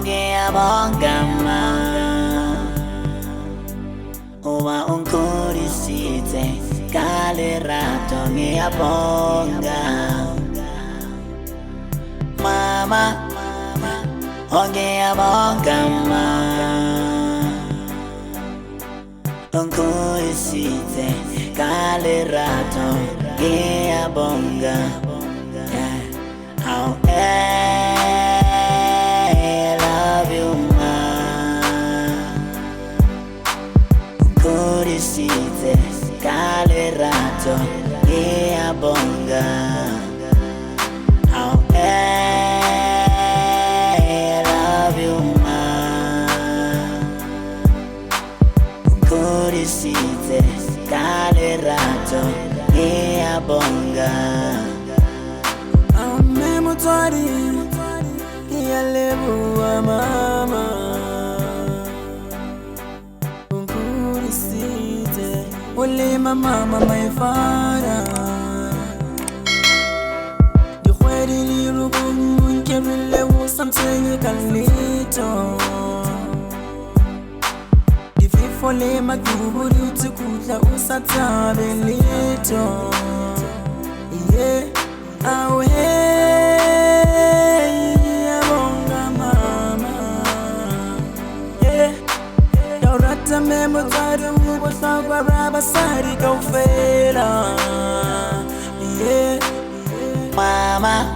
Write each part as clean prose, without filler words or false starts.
Ngiyabonga ma uma ungikhulisile ngalerato ngiyabonga mama ngiyabonga ma ungikhulisile ngalerato ngiyabonga Size kalerato ngiyabonga I love you ma Size kalerato ngiyabonga Amemutwari ngiyalebuwa mama Only my mama, my father. The way the little boy can relate something you can lead to. The faithful name I do to Kutla Usata Belito. Yeah, I'll Memo tadu wasagwa raba sari go fela yeah mama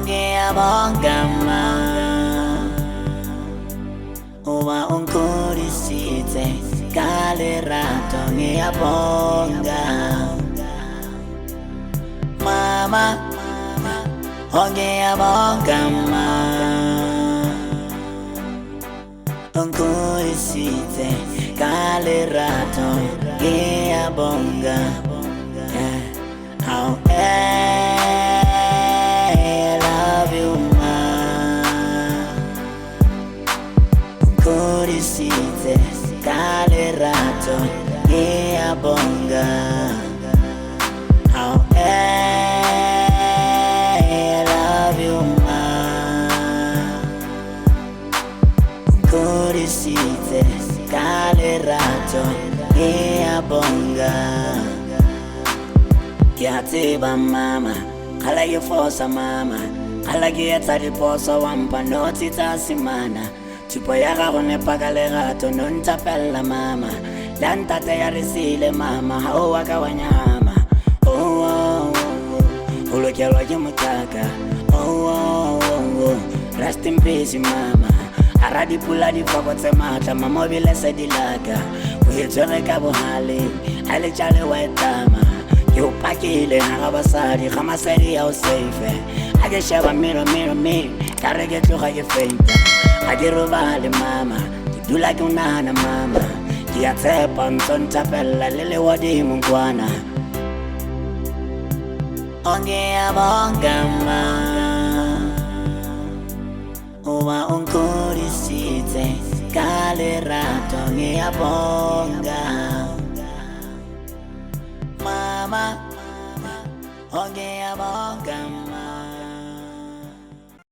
ngiyabonga ma uma ungikhulisile ngalerato ngiyabonga mama ngiyabonga ma ungikhulisile ngalerato ngiyabonga I love you ma ungikhulisile ngalerato ngiyabonga I love you ma Size kalerato ngiyabonga Ngiyathiba mama khala yifosa mama khala ngiyetsa diposo wampa nothitsa simana Tipo ya gago nepa lerato no ntapella mama la ntate ya resile mama ha o wa ka wa nyama o lokelwa ke motaka o rest in peace mama Aradi pula di foko tse matla mama bile se dilaka o etsere ka bohale a le tjale wa etama ke o pakile ha basadi ga masedi ya o safe a ke sheba miro ka re ke tloga ke feita a ke robale mama ke dula ke unana mama ke ya tshepa ntsontapella le le wadimo nkwana ngiyabonga ma uma ungikhulisile ngalerato ngiyabonga mama ngiyabonga